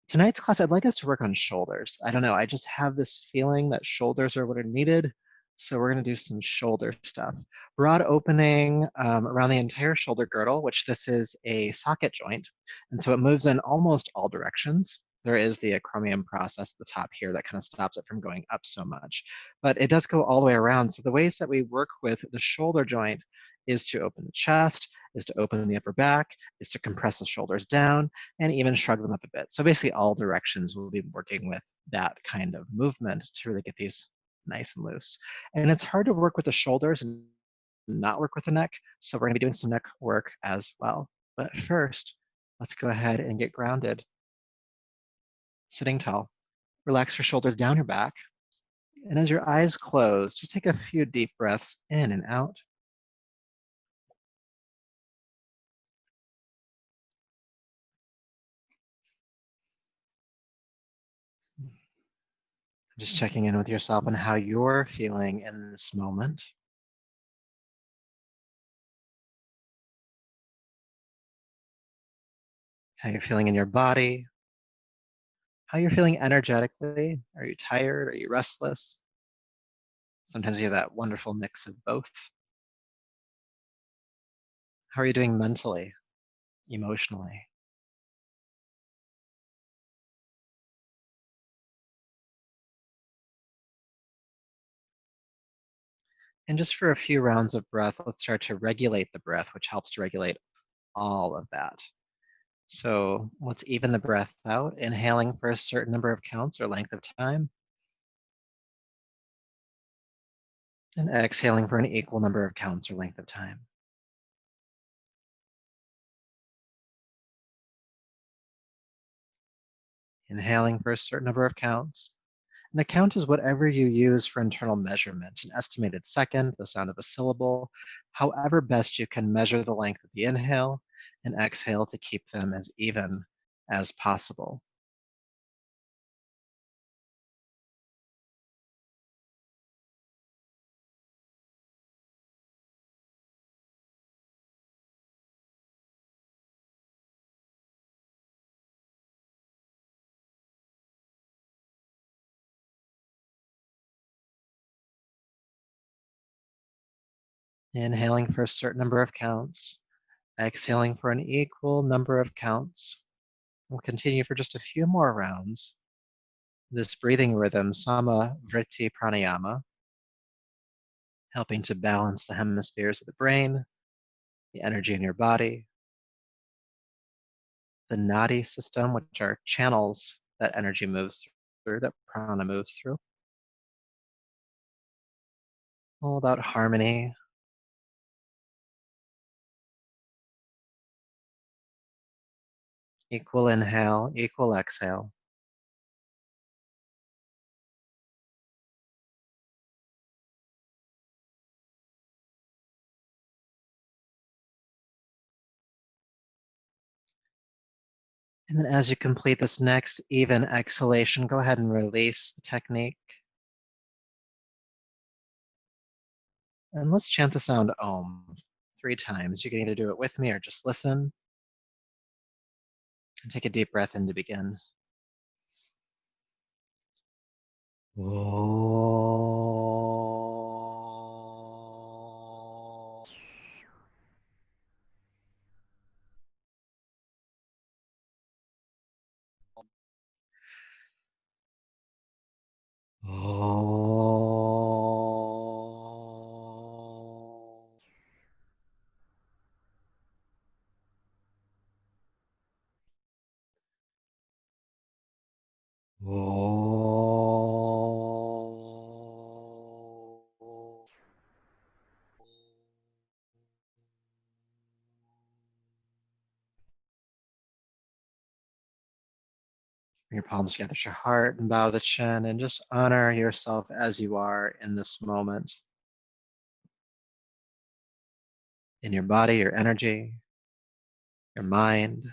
Tonight's class, I'd like us to work on shoulders. I don't know, I just have this feeling that shoulders are what are needed. So we're gonna do some shoulder stuff. Broad opening around the entire shoulder girdle, which this is a socket joint. And so it moves in almost all directions. There is the acromion process at the top here that kind of stops it from going up so much. But it does go all the way around. So the ways that we work with the shoulder joint is to open the chest, is to open the upper back, is to compress the shoulders down, and even shrug them up a bit. So basically all directions we'll be working with that kind of movement to really get these nice and loose. And it's hard to work with the shoulders and not work with the neck. So we're gonna be doing some neck work as well. But first, let's go ahead and get grounded. Sitting tall. Relax your shoulders down your back. And as your eyes close, just take a few deep breaths in and out. Just checking in with yourself and how you're feeling in this moment. How you're feeling in your body, how you're feeling energetically. Are you tired? Are you restless? Sometimes you have that wonderful mix of both. How are you doing mentally, emotionally? And just for a few rounds of breath, let's start to regulate the breath, which helps to regulate all of that. So let's even the breath out, inhaling for a certain number of counts or length of time, and exhaling for an equal number of counts or length of time. Inhaling for a certain number of counts. And the count is whatever you use for internal measurement, an estimated second, the sound of a syllable, however best you can measure the length of the inhale and exhale to keep them as even as possible. Inhaling for a certain number of counts, exhaling for an equal number of counts. We'll continue for just a few more rounds. This breathing rhythm, sama vritti pranayama, helping to balance the hemispheres of the brain, the energy in your body, the nadi system, which are channels that energy moves through, that prana moves through. All about harmony. Equal inhale, equal exhale. And then as you complete this next even exhalation, go ahead and release the technique. And let's chant the sound Om 3 times. You can either do it with me or just listen. And take a deep breath in to begin. Bring your palms together at your heart and bow the chin and just honor yourself as you are in this moment. In your body, your energy, your mind,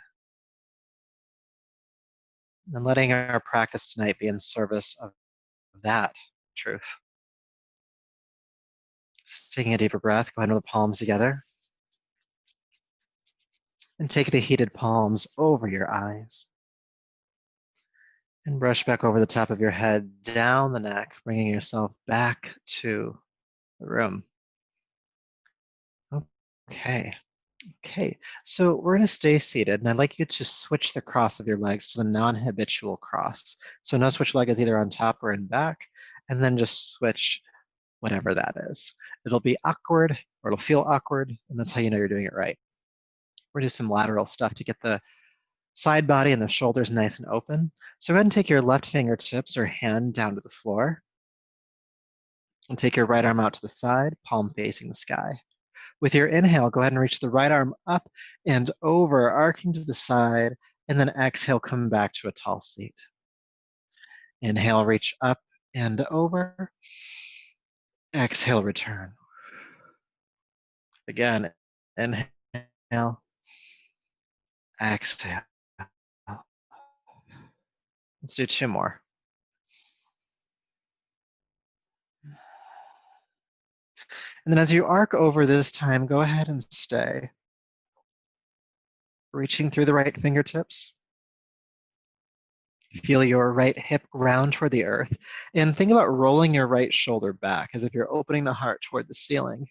and letting our practice tonight be in service of that truth. Taking a deeper breath, go ahead with the palms together. And take the heated palms over your eyes. And brush back over the top of your head, down the neck, bringing yourself back to the room. Okay. Okay, so we're going to stay seated, and I'd like you to switch the cross of your legs to the non-habitual cross. So no switch leg is either on top or in back, and then just switch whatever that is. It'll be awkward, or it'll feel awkward, and that's how you know you're doing it right. We're going to do some lateral stuff to get the side body and the shoulders nice and open. So go ahead and take your left fingertips or hand down to the floor, and take your right arm out to the side, palm facing the sky. With your inhale, go ahead and reach the right arm up and over, arcing to the side, and then exhale, come back to a tall seat. Inhale, reach up and over. Exhale, return. Again, inhale, exhale. Let's do two more. And then as you arc over this time, go ahead and stay. Reaching through the right fingertips. Feel your right hip ground toward the earth. And think about rolling your right shoulder back as if you're opening the heart toward the ceiling.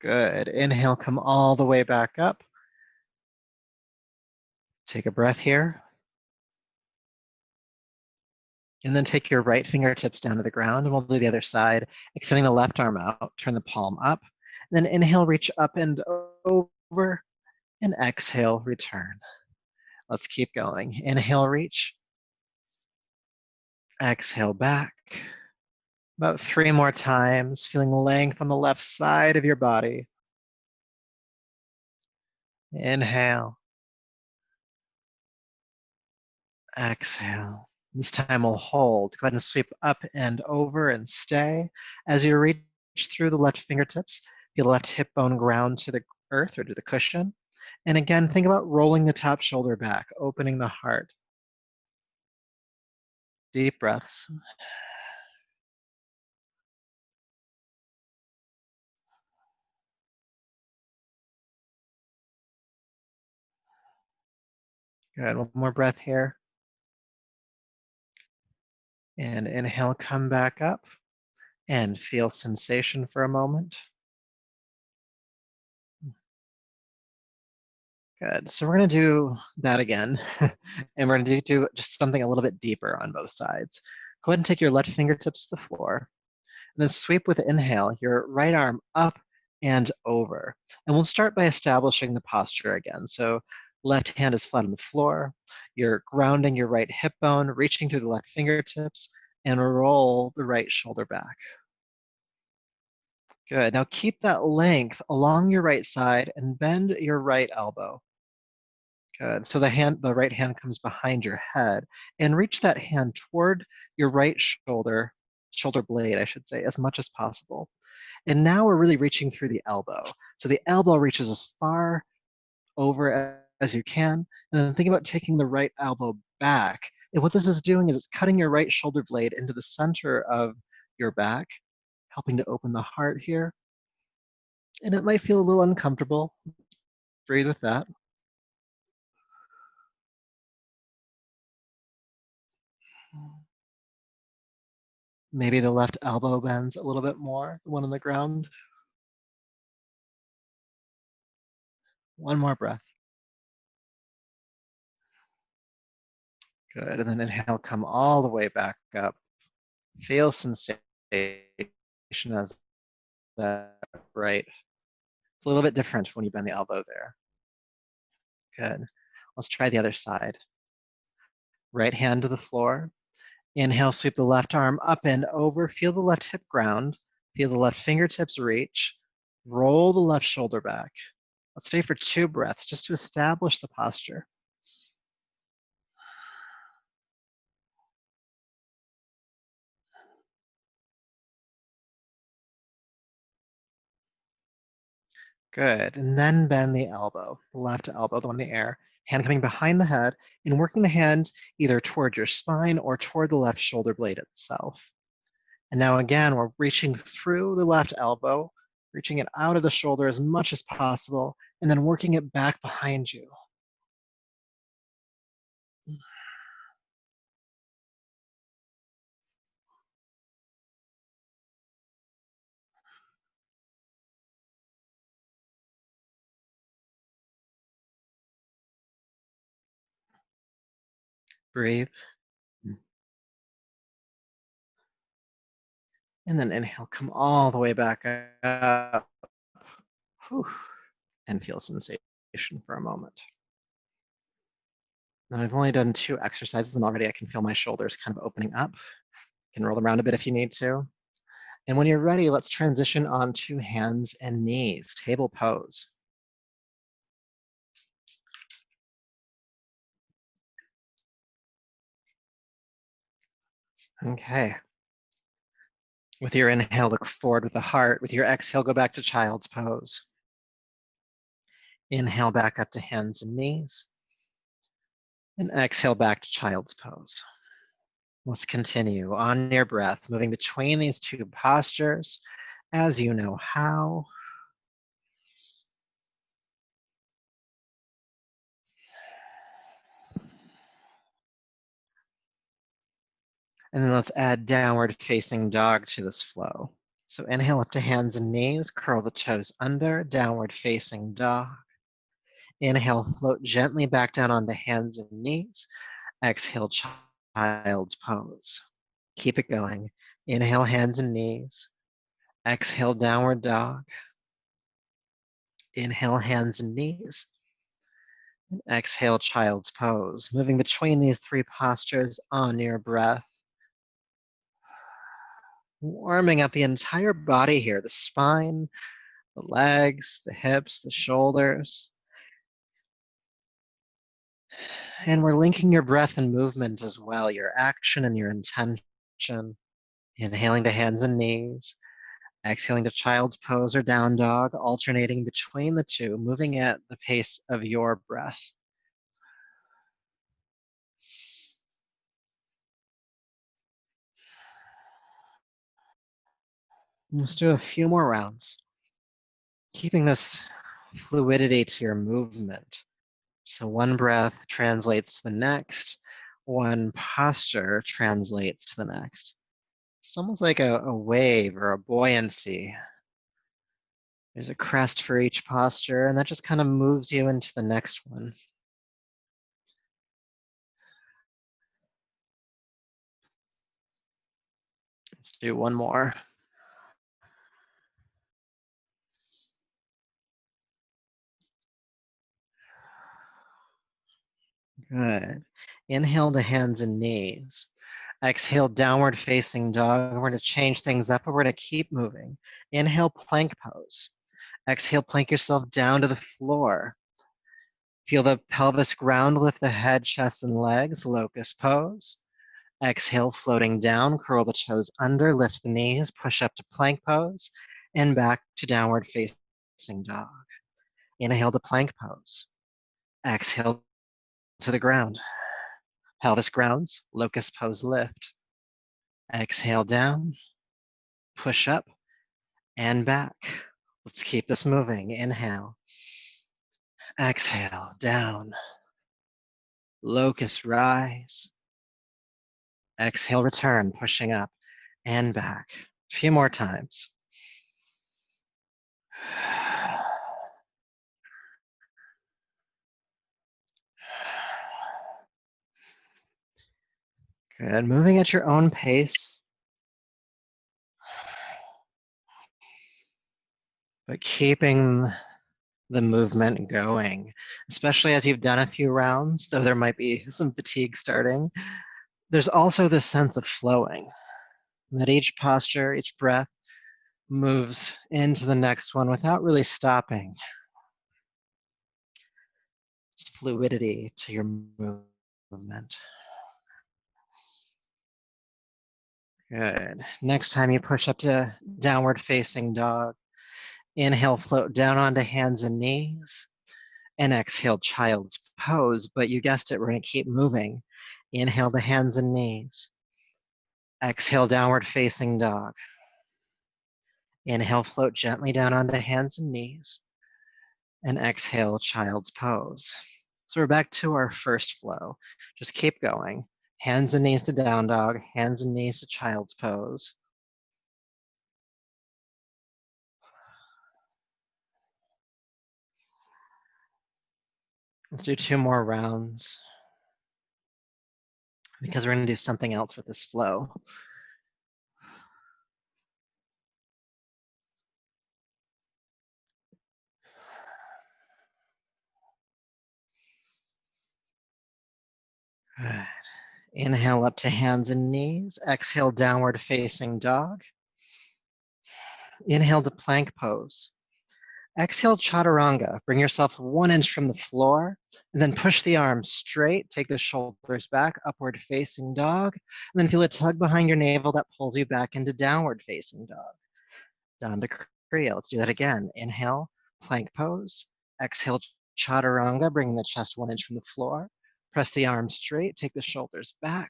Good. Inhale, come all the way back up. Take a breath here. And then take your right fingertips down to the ground, and we'll do the other side, extending the left arm out, turn the palm up. And then inhale, reach up and over, and exhale, return. Let's keep going. Inhale, reach. Exhale, back. About 3 more times, feeling length on the left side of your body. Inhale. Exhale. This time we'll hold. Go ahead and sweep up and over and stay. As you reach through the left fingertips, feel the left hip bone ground to the earth or to the cushion. And again, think about rolling the top shoulder back, opening the heart. Deep breaths. Good. One more breath here. And inhale, come back up and feel sensation for a moment. Good. So we're going to do that again. And we're going to do just something a little bit deeper on both sides. Go ahead and take your left fingertips to the floor. And then sweep with the inhale, your right arm up and over. And we'll start by establishing the posture again. So left hand is flat on the floor. You're grounding your right hip bone, reaching through the left fingertips, and roll the right shoulder back. Good. Now keep that length along your right side and bend your right elbow. Good. So the right hand comes behind your head, and reach that hand toward your right shoulder blade, I should say, as much as possible. And now we're really reaching through the elbow. So the elbow reaches as far over as you can. And then think about taking the right elbow back. And what this is doing is it's cutting your right shoulder blade into the center of your back, helping to open the heart here. And it might feel a little uncomfortable. Breathe with that. Maybe the left elbow bends a little bit more, the one on the ground. One more breath. Good. And then inhale, come all the way back up. Feel sensation as that right. It's a little bit different when you bend the elbow there. Good. Let's try the other side. Right hand to the floor. Inhale, sweep the left arm up and over. Feel the left hip ground. Feel the left fingertips reach. Roll the left shoulder back. Let's stay for 2 breaths just to establish the posture. Good. And then bend the elbow, the left elbow, the one in the air. Hand coming behind the head and working the hand either toward your spine or toward the left shoulder blade itself. And now again, we're reaching through the left elbow, reaching it out of the shoulder as much as possible, and then working it back behind you. Breathe. And then inhale, come all the way back up. Whew. And feel sensation for a moment. Now I've only done 2 exercises and already I can feel my shoulders kind of opening up. You can roll around a bit if you need to. And when you're ready, let's transition on to hands and knees, table pose. Okay. With your inhale, look forward with the heart. With your exhale, go back to child's pose. Inhale back up to hands and knees. And exhale back to child's pose. Let's continue on your breath, moving between these 2 postures as you know how. And then let's add downward facing dog to this flow. So inhale up to hands and knees, curl the toes under, downward facing dog. Inhale, float gently back down onto hands and knees. Exhale, child's pose. Keep it going. Inhale, hands and knees. Exhale, downward dog. Inhale, hands and knees. Exhale, child's pose. Moving between these 3 postures on your breath. Warming up the entire body here, the spine, the legs, the hips, the shoulders. And we're linking your breath and movement as well, your action and your intention. Inhaling to hands and knees, exhaling to child's pose or down dog, alternating between the 2, moving at the pace of your breath. Let's do a few more rounds, keeping this fluidity to your movement. So one breath translates to the next, one posture translates to the next. It's almost like a wave or a buoyancy. There's a crest for each posture, and that just kind of moves you into the next one. Let's do one more. Good. Inhale to hands and knees. Exhale, downward facing dog. We're going to change things up, but we're going to keep moving. Inhale, plank pose. Exhale, plank yourself down to the floor. Feel the pelvis ground, lift the head, chest, and legs, locust pose. Exhale, floating down, curl the toes under, lift the knees, push up to plank pose, and back to downward facing dog. Inhale to plank pose. Exhale to the ground. Pelvis grounds, locust pose lift. Exhale down, push up, and back. Let's keep this moving. Inhale. Exhale, down. Locust rise. Exhale, return, pushing up and back. A few more times. Good. Moving at your own pace. But keeping the movement going, especially as you've done a few rounds, though there might be some fatigue starting. There's also this sense of flowing, that each posture, each breath moves into the next one without really stopping. It's fluidity to your movement. Good. Next time you push up to downward facing dog, inhale, float down onto hands and knees, and exhale, child's pose. But you guessed it, we're going to keep moving. Inhale to hands and knees. Exhale, downward facing dog. Inhale, float gently down onto hands and knees. And exhale, child's pose. So we're back to our first flow. Just keep going. Hands and knees to down dog, hands and knees to child's pose. Let's do 2 more rounds because we're going to do something else with this flow. Good. Inhale up to hands and knees. Exhale, downward facing dog. Inhale to plank pose. Exhale, chaturanga. Bring yourself 1 inch from the floor, and then push the arms straight. Take the shoulders back, upward facing dog, and then feel a tug behind your navel that pulls you back into downward facing dog. Down to Kriya. Let's do that again. Inhale, plank pose. Exhale, chaturanga, bringing the chest 1 inch from the floor. Press the arms straight, take the shoulders back,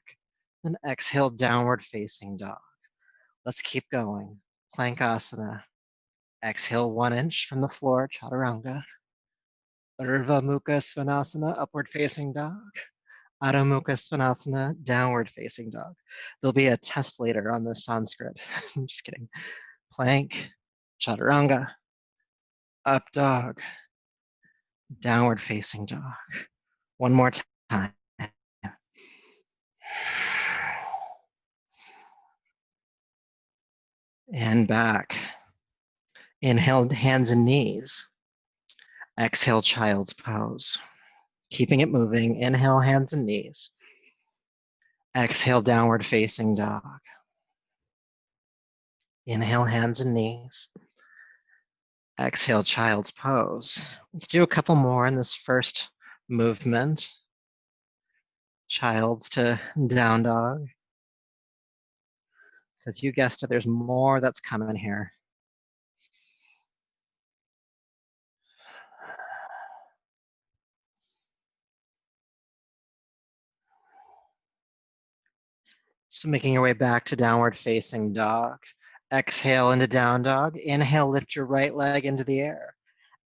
then exhale, downward facing dog. Let's keep going. Plankasana. Exhale 1 inch from the floor, chaturanga. Urdhva Mukha Svanasana, upward facing dog. Adho Mukha Svanasana, downward facing dog. There'll be a test later on the Sanskrit. I'm just kidding. Plank, chaturanga, up dog, downward facing dog. 1 more time. And back. Inhale, hands and knees. Exhale, child's pose. Keeping it moving. Inhale, hands and knees. Exhale, downward facing dog. Inhale, hands and knees. Exhale, child's pose. Let's do a couple more in this first movement. Child's to down dog. Because you guessed it, there's more that's coming here. So making your way back to downward facing dog. Exhale into down dog. Inhale, lift your right leg into the air.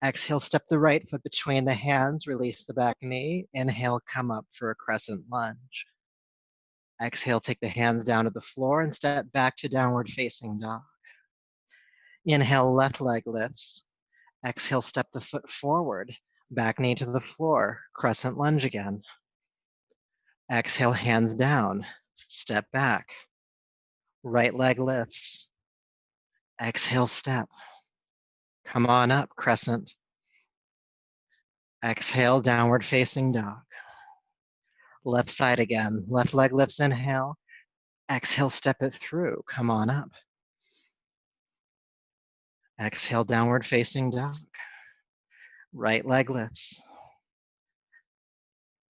Exhale, step the right foot between the hands, release the back knee. Inhale, come up for a crescent lunge. Exhale, take the hands down to the floor and step back to downward facing dog. Inhale, left leg lifts. Exhale, step the foot forward, back knee to the floor, crescent lunge again. Exhale, hands down, step back. Right leg lifts. Exhale, step. Come on up, crescent. Exhale, downward facing dog. Left side again. Left leg lifts, inhale. Exhale, step it through. Come on up. Exhale, downward facing dog. Right leg lifts.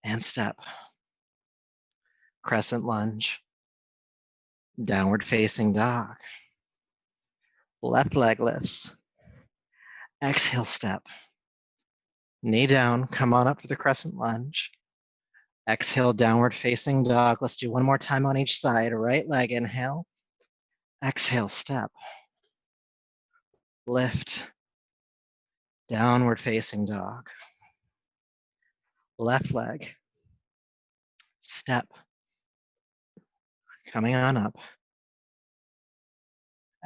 And step. Crescent lunge. Downward facing dog. Left leg lifts. Exhale, step. Knee down, come on up for the crescent lunge. Exhale, downward facing dog. Let's do 1 more time on each side. Right leg, inhale. Exhale, step. Lift. Downward facing dog. Left leg. Step. Coming on up.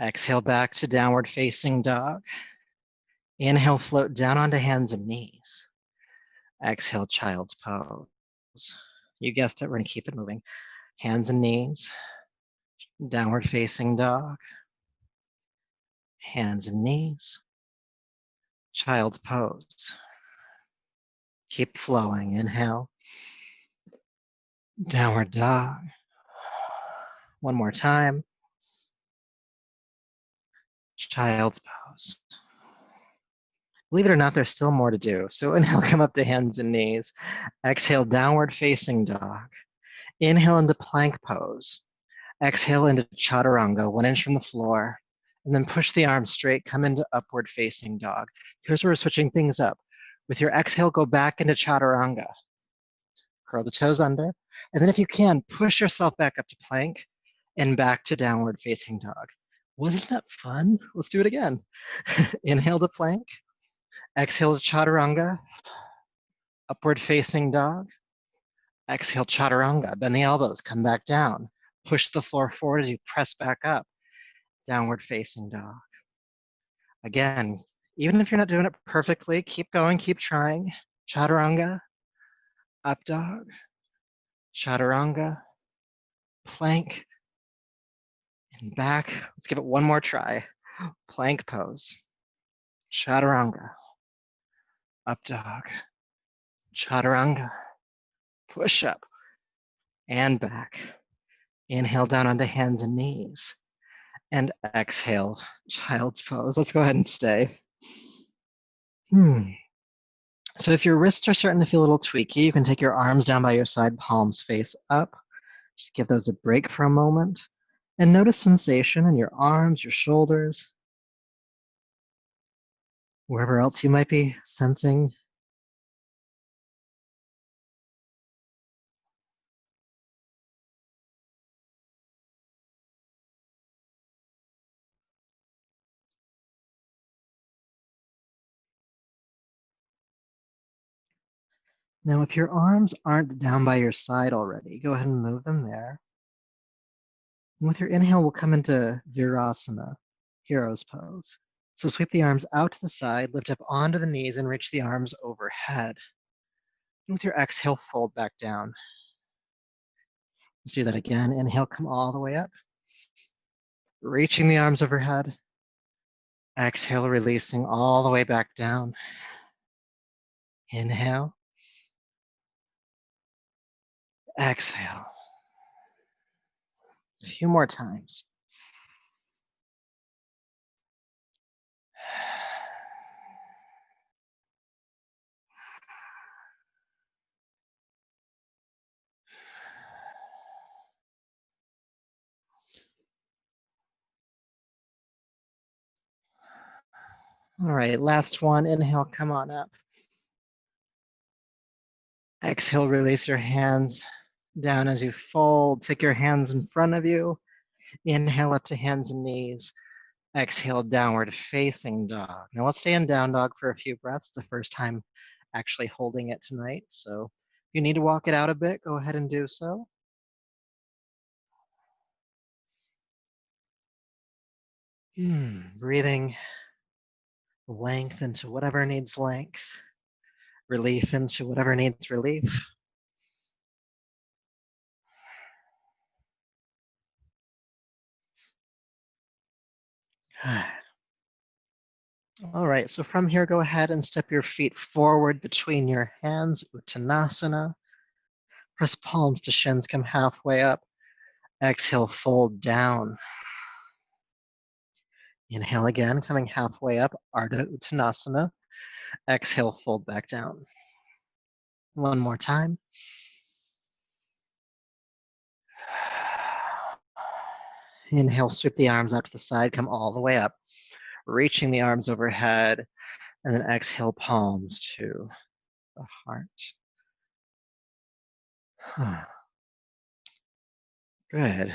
Exhale back to downward facing dog. Inhale, float down onto hands and knees. Exhale, child's pose. You guessed it, we're gonna keep it moving. Hands and knees, downward facing dog. Hands and knees, child's pose. Keep flowing, inhale. Downward dog. 1 more time. Child's pose. Believe it or not, there's still more to do. So inhale, come up to hands and knees. Exhale, downward facing dog. Inhale into plank pose. Exhale into chaturanga, 1 inch from the floor. And then push the arms straight, come into upward facing dog. Here's where we're switching things up. With your exhale, go back into chaturanga. Curl the toes under. And then if you can, push yourself back up to plank. and back to downward facing dog. Wasn't that fun? Let's do it again. Inhale to plank, exhale to chaturanga, upward facing dog, exhale chaturanga, bend the elbows, come back down, push the floor forward as you press back up, downward facing dog. Again, even if you're not doing it perfectly, keep going, keep trying. Chaturanga, up dog, chaturanga, plank, and back. Let's give it one more try. Plank pose, chaturanga, up dog, chaturanga, push up, and back. Inhale down onto hands and knees, and exhale, child's pose. Let's go ahead and stay. So if your wrists are starting to feel a little tweaky, you can take your arms down by your side, palms face up. Just give those a break for a moment. And notice sensation in your arms, your shoulders, wherever else you might be sensing. Now, if your arms aren't down by your side already, go ahead and move them there. And with your inhale, we'll come into Virasana, hero's pose. So sweep the arms out to the side, lift up onto the knees, and reach the arms overhead. And with your exhale, fold back down. Let's do that again. Inhale, come all the way up. Reaching the arms overhead. Exhale, releasing all the way back down. Inhale. Exhale. A few more times. All right, last one. Inhale, come on up. Exhale, release your hands down as you fold. Take your hands in front of you. Inhale up to hands and knees. Exhale, downward facing dog. Now let's stay in down dog for a few breaths. It's the first time actually holding it tonight. So if you need to walk it out a bit, go ahead and do so. Breathing length into whatever needs length. Relief into whatever needs relief. All right, so from here, go ahead and step your feet forward between your hands, Uttanasana. Press palms to shins, come halfway up. Exhale, fold down. Inhale again, coming halfway up, Ardha Uttanasana. Exhale, fold back down. One more time. Inhale, sweep the arms out to the side, come all the way up, reaching the arms overhead, and then exhale, palms to the heart. Good.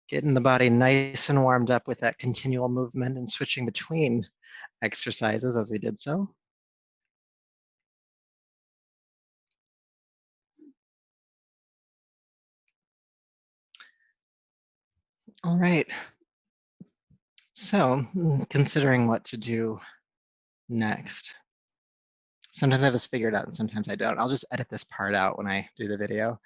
Getting the body nice and warmed up with that continual movement and switching between exercises as we did so. All right. So, considering what to do next. Sometimes I have this figured out and sometimes I don't. I'll just edit this part out when I do the video.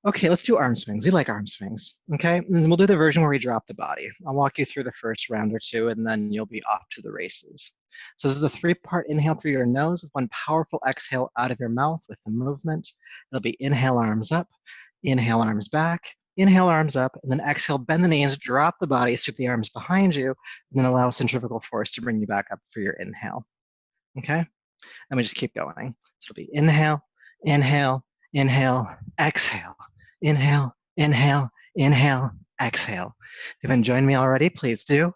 Okay, let's do arm swings. We like arm swings, okay? And we'll do the version where we drop the body. I'll walk you through the first round or two, and then you'll be off to the races. So this is a three-part inhale through your nose with one powerful exhale out of your mouth with the movement. It'll be inhale, arms up, inhale, arms back, inhale, arms up, and then exhale, bend the knees, drop the body, sweep the arms behind you, and then allow centrifugal force to bring you back up for your inhale, okay? Let me just keep going. So it'll be inhale, inhale, inhale, exhale, inhale, inhale, inhale, exhale. If you haven't joined me already, please do.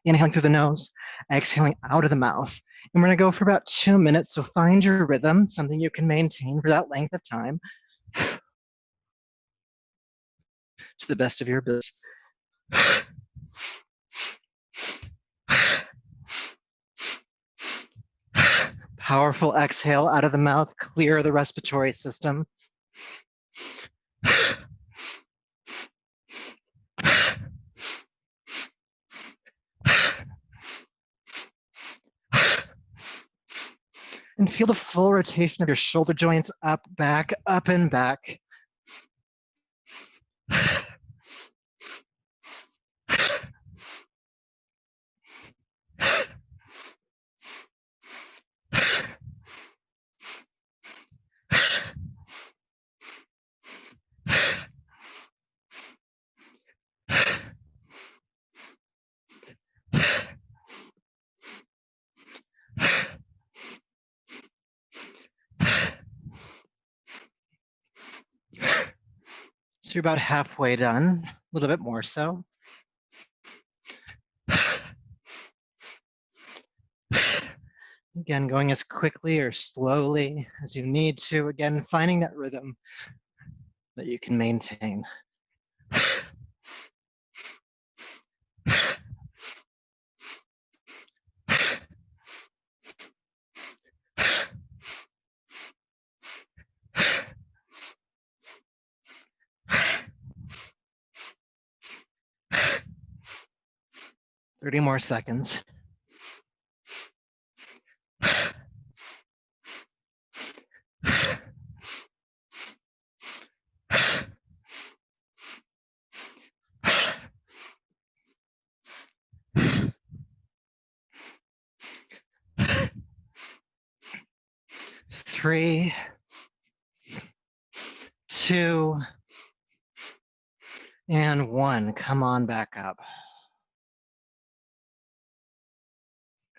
Inhaling through the nose, exhaling out of the mouth. And we're gonna go for about 2 minutes, so find your rhythm, something you can maintain for that length of time. to the best of your ability. Powerful exhale out of the mouth, clear the respiratory system. And feel the full rotation of your shoulder joints up, and back. 'You're about halfway done, a little bit more so. Again, going as quickly or slowly as you need to. Again, finding that rhythm that you can maintain. Thirty more seconds. Three, two, and one. Come on back up.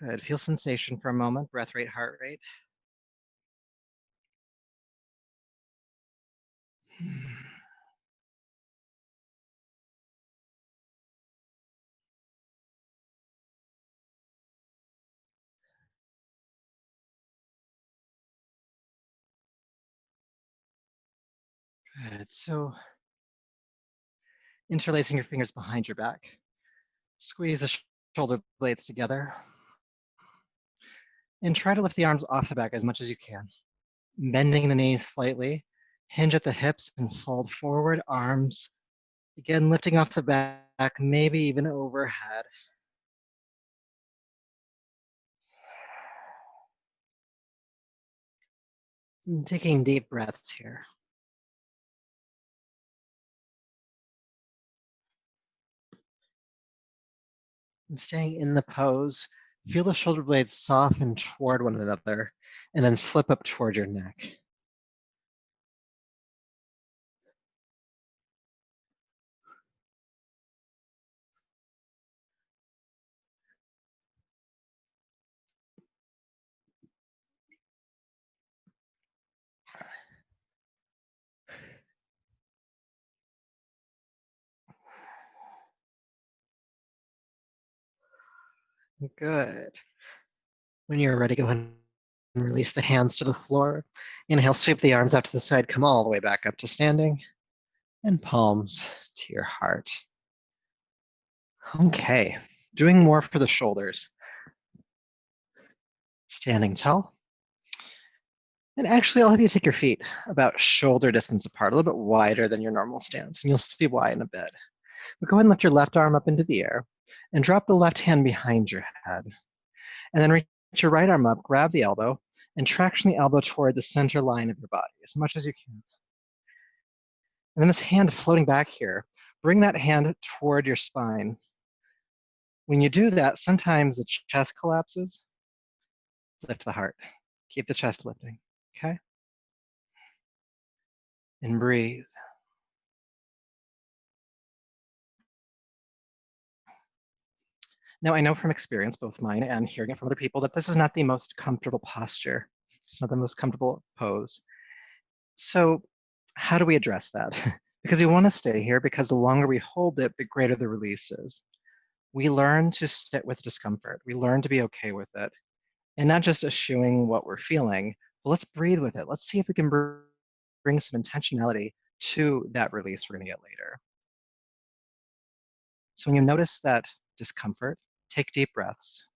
Good. Feel sensation for a moment. Breath rate, heart rate. Good. So interlacing your fingers behind your back. Squeeze the shoulder blades together. And try to lift the arms off the back as much as you can. Bending the knees slightly. Hinge at the hips and fold forward, arms. Again, lifting off the back, maybe even overhead. And taking deep breaths here. And staying in the pose, feel the shoulder blades soften toward one another and then slip up toward your neck. Good. When you're ready, go ahead and release the hands to the floor. Inhale, sweep the arms out to the side, come all the way back up to standing, and palms to your heart. Okay, doing more for the shoulders. Standing tall. And actually, I'll have you take your feet about shoulder distance apart, a little bit wider than your normal stance, and you'll see why in a bit. But go ahead and lift your left arm up into the air and drop the left hand behind your head. And then reach your right arm up, grab the elbow, and traction the elbow toward the center line of your body as much as you can. And then this hand floating back here, bring that hand toward your spine. When you do that, sometimes the chest collapses. Lift the heart. Keep the chest lifting, okay? And breathe. Now, I know from experience, both mine and hearing it from other people, that this is not the most comfortable posture. It's not the most comfortable pose. So how do we address that? Because we want to stay here because the longer we hold it, the greater the release is. We learn to sit with discomfort. We learn to be okay with it. And not just eschewing what we're feeling, but let's breathe with it. Let's see if we can bring some intentionality to that release we're going to get later. So when you notice that discomfort, take deep breaths.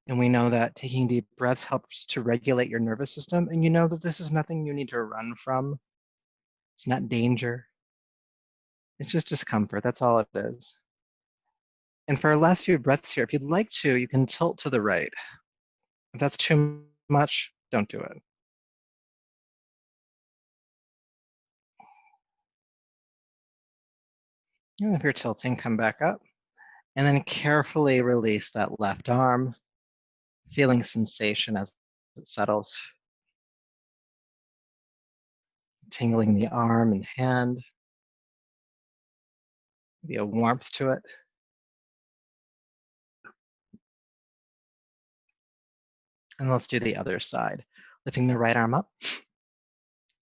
And we know that taking deep breaths helps to regulate your nervous system. And you know that this is nothing you need to run from. It's not danger. It's just discomfort. That's all it is. And for our last few breaths here, if you'd like to, you can tilt to the right. If that's too much, don't do it. And if you're tilting, come back up. And then carefully release that left arm, feeling sensation as it settles, tingling the arm and hand, maybe a warmth to it. And let's do the other side. Lifting the right arm up,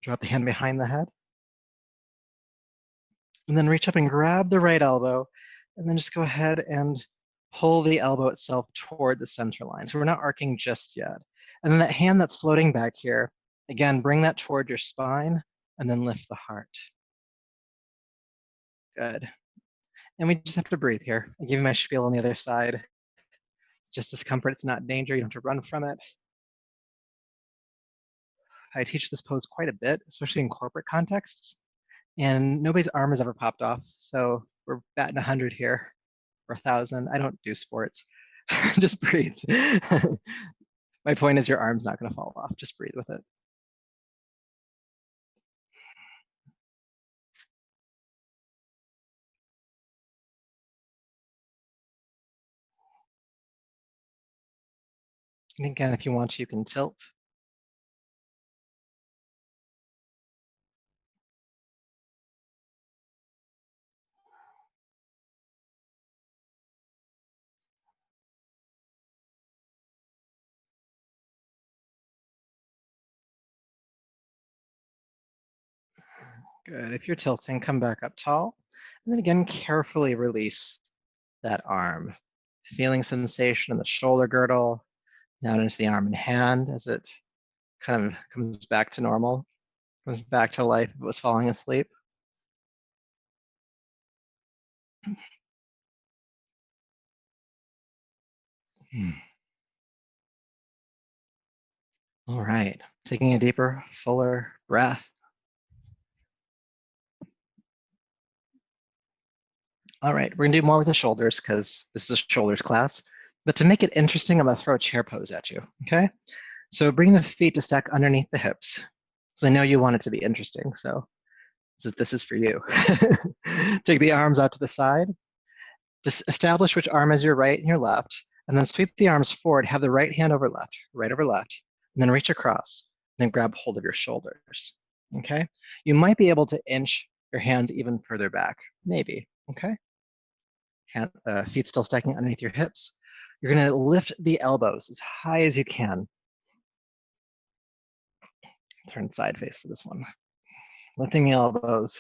drop the hand behind the head, and then reach up and grab the right elbow, and then just go ahead and pull the elbow itself toward the center line. So we're not arcing just yet. And then that hand that's floating back here, again, bring that toward your spine, and then lift the heart. Good. And we just have to breathe here. I give you my spiel on the other side. It's just discomfort, it's not danger, you don't have to run from it. I teach this pose quite a bit, especially in corporate contexts, and nobody's arm has ever popped off. So we're batting 100 here, or 1,000. I don't do sports. Just breathe. My point is your arm's not gonna fall off. Just breathe with it. And again, if you want to, you can tilt. Good. If you're tilting, come back up tall. And then again, carefully release that arm. Feeling sensation in the shoulder girdle, down into the arm and hand as it kind of comes back to normal, comes back to life if it was falling asleep. All right, taking a deeper, fuller breath. All right, we're gonna do more with the shoulders because this is a shoulders class. But to make it interesting, I'm gonna throw a chair pose at you, okay? So bring the feet to stack underneath the hips. Because I know you want it to be interesting, so this is for you. Take the arms out to the side. Just establish which arm is your right and your left, and then sweep the arms forward. Have the right hand over left, right over left, and then reach across, and then grab hold of your shoulders, okay? You might be able to inch your hands even further back, maybe, okay? Feet still stacking underneath your hips. You're gonna lift the elbows as high as you can. Turn side face for this one. Lifting the elbows,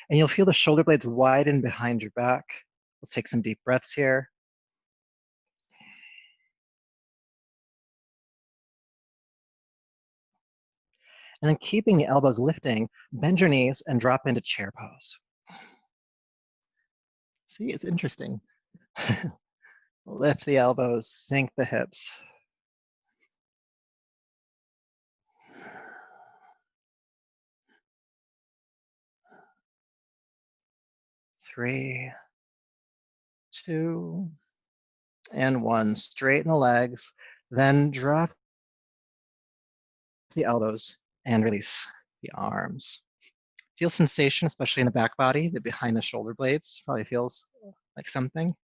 and you'll feel the shoulder blades widen behind your back. Let's take some deep breaths here. And then keeping the elbows lifting, bend your knees and drop into chair pose. See, it's interesting. Lift the elbows, sink the hips. 3, 2, and 1. Straighten the legs, then drop the elbows and release the arms. Feel sensation, especially in the back body, the behind the shoulder blades probably feels like something.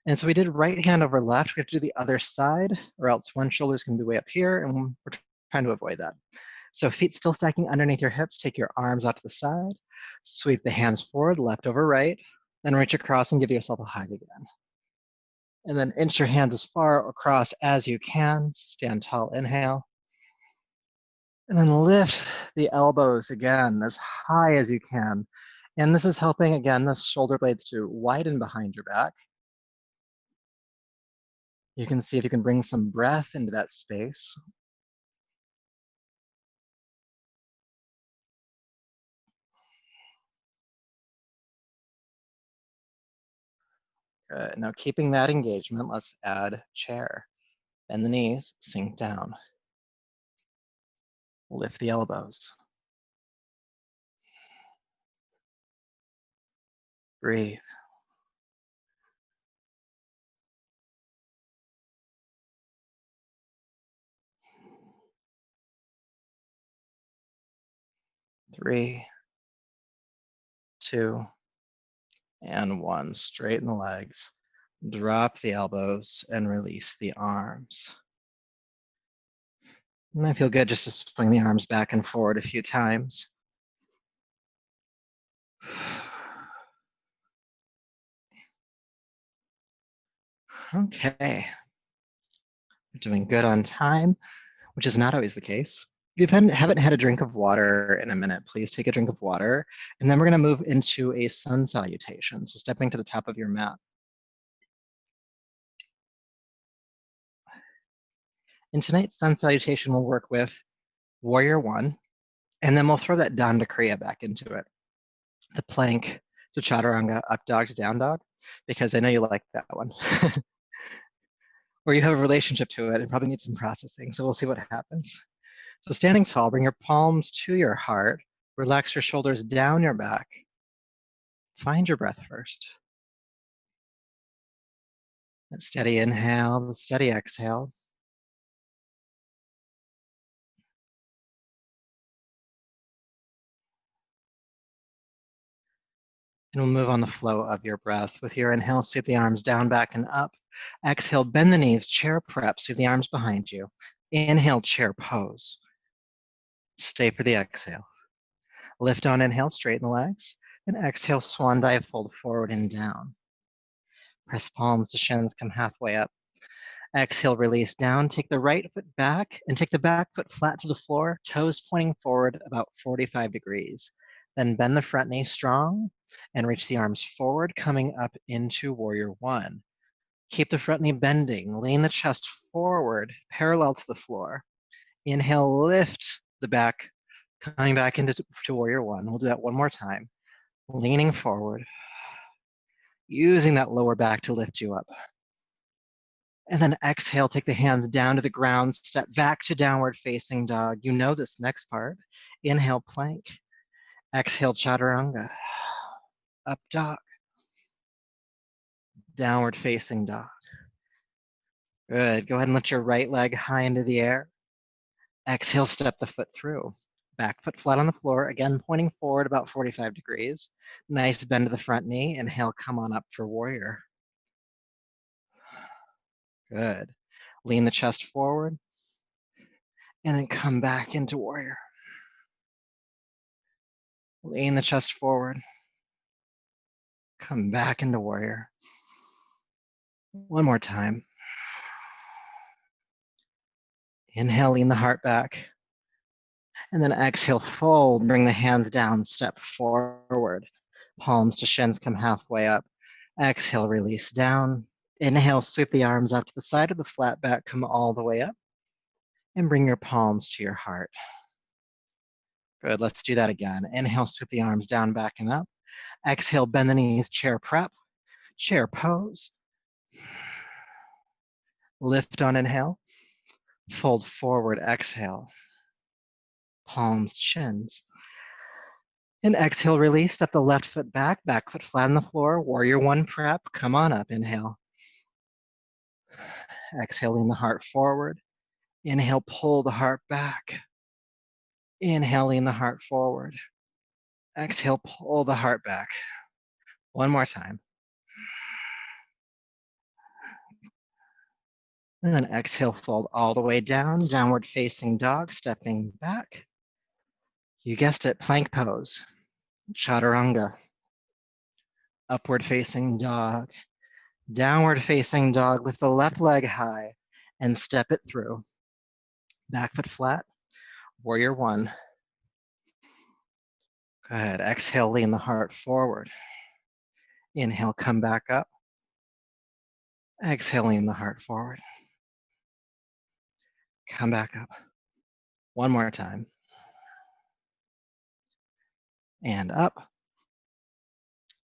And so we did right hand over left. We have to do the other side, or else one shoulder's gonna be way up here, and we're trying to avoid that. So feet still stacking underneath your hips. Take your arms out to the side. Sweep the hands forward, left over right. Then reach across and give yourself a hug again. And then inch your hands as far across as you can. Stand tall, inhale. And then lift the elbows again as high as you can. And this is helping, again, the shoulder blades to widen behind your back. You can see if you can bring some breath into that space. Good. Now keeping that engagement, let's add chair. Bend the knees, sink down. Lift the elbows. Breathe. Three, two, and one. Straighten the legs. Drop the elbows and release the arms. It might feel good just to swing the arms back and forward a few times. Okay. We're doing good on time, which is not always the case. If you haven't had a drink of water in a minute, please take a drink of water. And then we're going to move into a sun salutation. So stepping to the top of your mat. In tonight's sun salutation, we'll work with Warrior One, and then we'll throw that Danda Kriya back into it. The plank to Chaturanga, up dog to down dog, because I know you like that one. Or you have a relationship to it and probably need some processing. So we'll see what happens. So standing tall, bring your palms to your heart. Relax your shoulders down your back. Find your breath first. That steady inhale, the steady exhale. And we'll move on the flow of your breath. With your inhale, sweep the arms down, back, and up. Exhale, bend the knees, chair prep, sweep the arms behind you. Inhale, chair pose. Stay for the exhale. Lift on inhale, straighten the legs. And exhale, swan dive, fold forward and down. Press palms to shins, come halfway up. Exhale, release down. Take the right foot back and take the back foot flat to the floor, toes pointing forward about 45 degrees. Then bend the front knee strong and reach the arms forward, coming up into Warrior One. Keep the front knee bending. Lean the chest forward, parallel to the floor. Inhale, lift the back, coming back into Warrior One. We'll do that one more time. Leaning forward, using that lower back to lift you up. And then exhale, take the hands down to the ground, step back to downward facing dog. You know this next part. Inhale, plank. Exhale, chaturanga. Up dog. Downward facing dog. Good. Go ahead and lift your right leg high into the air. Exhale, step the foot through. Back foot flat on the floor, again pointing forward about 45 degrees. Nice bend to the front knee. Inhale, come on up for warrior. Good. Lean the chest forward. And then come back into warrior. Lean the chest forward. Come back into warrior. One more time. Inhale, lean the heart back. And then exhale, fold, bring the hands down, step forward. Palms to shins, come halfway up. Exhale, release down. Inhale, sweep the arms up to the side of the flat back, come all the way up. And bring your palms to your heart. Good, let's do that again. Inhale, sweep the arms down, back and up. Exhale, bend the knees, chair prep, chair pose. Lift on inhale, fold forward, exhale. Palms, shins. And exhale, release, step the left foot back foot flat on the floor, warrior one prep, come on up, inhale. Exhaling the heart forward. Inhale, pull the heart back. Inhaling the heart forward. Exhale, pull the heart back. One more time. And then exhale, fold all the way down, downward facing dog, stepping back. You guessed it, plank pose, chaturanga, upward facing dog, downward facing dog, lift the left leg high and step it through. Back foot flat, warrior one. Good, exhale, lean the heart forward. Inhale, come back up. Exhale, lean the heart forward. Come back up. One more time. And up.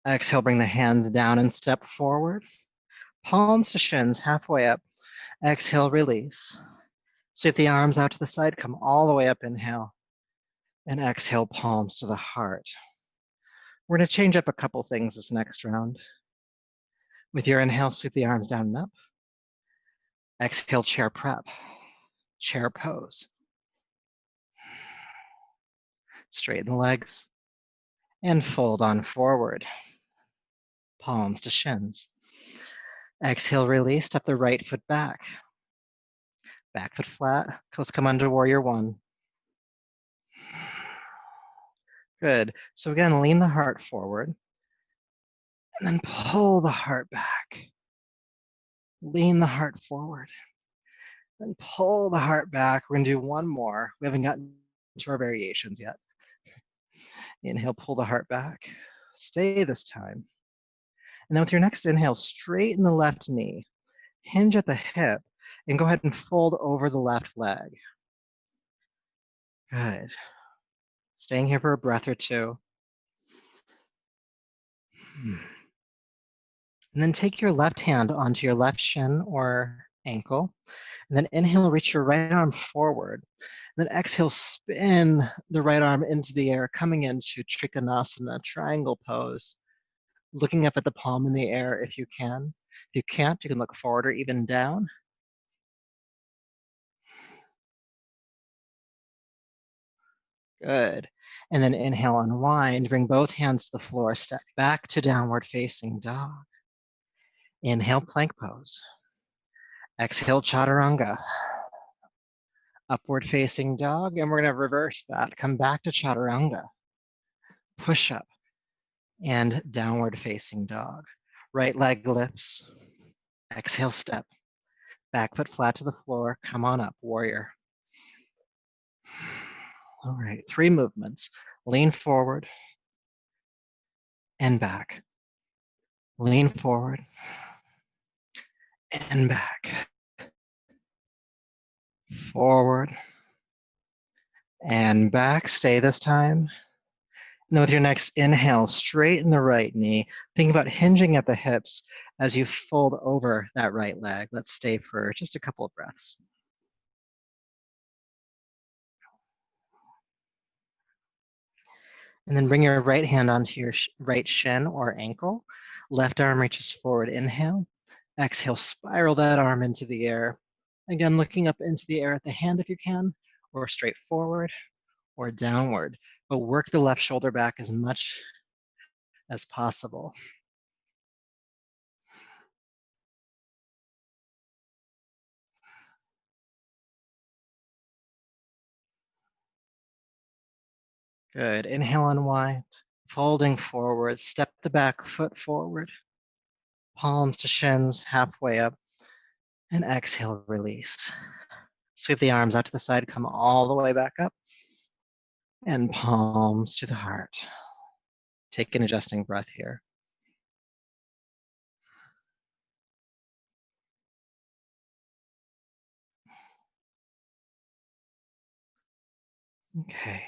Exhale, bring the hands down and step forward. Palms to shins, halfway up. Exhale, release. Sweep the arms out to the side, come all the way up, inhale. And exhale, palms to the heart. We're gonna change up a couple things this next round. With your inhale, sweep the arms down and up. Exhale, chair prep, chair pose. Straighten the legs and fold on forward. Palms to shins. Exhale, release, step the right foot back. Back foot flat. Let's come under warrior one. Good. So again, lean the heart forward and then pull the heart back. Lean the heart forward and pull the heart back. We're gonna do one more. We haven't gotten to our variations yet. Inhale, pull the heart back. Stay this time. And then with your next inhale, straighten the left knee, hinge at the hip, and go ahead and fold over the left leg. Good. Staying here for a breath or two. And then take your left hand onto your left shin or ankle. And then inhale, reach your right arm forward. And then exhale, spin the right arm into the air, coming into Trikonasana, triangle pose. Looking up at the palm in the air if you can. If you can't, you can look forward or even down. Good. And then inhale, unwind, bring both hands to the floor, step back to downward facing dog. Inhale, plank pose. Exhale, chaturanga. Upward facing dog, and we're gonna reverse that. Come back to chaturanga. Push up and downward facing dog. Right leg lifts. Exhale, step. Back foot flat to the floor. Come on up, warrior. All right, 3 movements. Lean forward and back. Lean forward and back. Forward and back. Stay this time. And then with your next inhale, straighten the right knee. Think about hinging at the hips as you fold over that right leg. Let's stay for just a couple of breaths. And then bring your right hand onto your right shin or ankle. Left arm reaches forward, inhale. Exhale, spiral that arm into the air. Again, looking up into the air at the hand if you can, or straight forward or downward. But work the left shoulder back as much as possible. Good. Inhale, unwind. Folding forward, step the back foot forward. Palms to shins, halfway up. And exhale, release. Sweep the arms out to the side, come all the way back up. And palms to the heart. Take an adjusting breath here. Okay.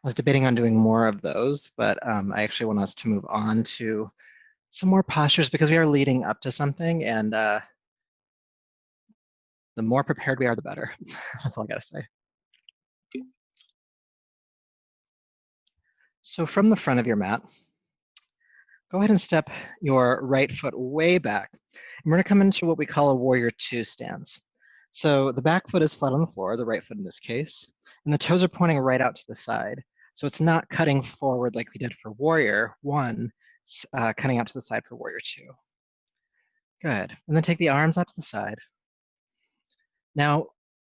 I was debating on doing more of those, but I actually want us to move on to some more postures because we are leading up to something, and the more prepared we are, the better. That's all I gotta say. So from the front of your mat, go ahead and step your right foot way back. And we're gonna come into what we call a warrior two stance. So the back foot is flat on the floor, the right foot in this case, and the toes are pointing right out to the side. So it's not cutting forward like we did for warrior one, cutting out to the side for warrior two. Good. And then take the arms out to the side. Now,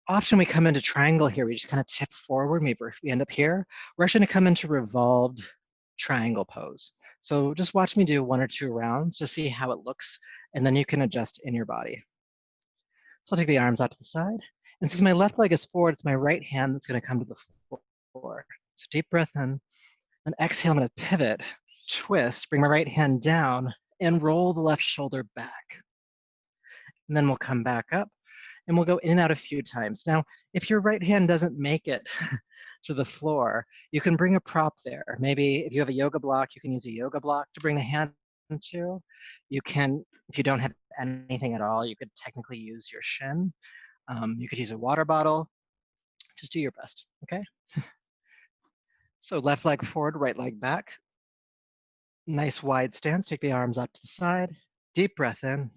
often we come into triangle here, we just kind of tip forward, maybe if we end up here. We're actually gonna come into revolved triangle pose. So just watch me do 1 or 2 rounds to see how it looks, and then you can adjust in your body. So I'll take the arms out to the side. And since my left leg is forward, it's my right hand that's gonna come to the floor. So deep breath in, and exhale, I'm gonna pivot, twist, bring my right hand down, and roll the left shoulder back. And then we'll come back up, and we'll go in and out a few times. Now, if your right hand doesn't make it to the floor, you can bring a prop there. Maybe if you have a yoga block, you can use a yoga block to bring the hand to. You can, if you don't have anything at all, you could technically use your shin. You could use a water bottle. Just do your best, okay? So left leg forward, right leg back. Nice wide stance. Take the arms out to the side. Deep breath in.